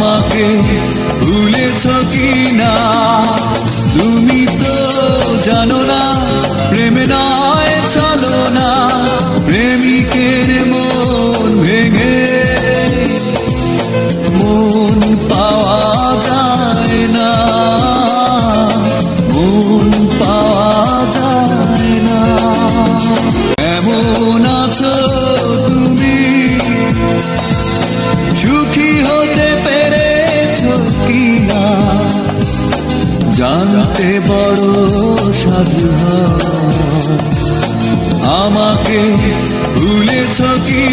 আমাকে ভুলেছ কি না? তুমি তো জানো না প্রেম নয় চলো না, প্রেমিকের মন ভেঙে মন পাওয়া যায় না, মন পাওয়া যায় না। কেমন আছো তুমি? সুখী হতে পেরেছ কি না? জানতে বড় সাধু হয়, আমাকে ভুলেছ কি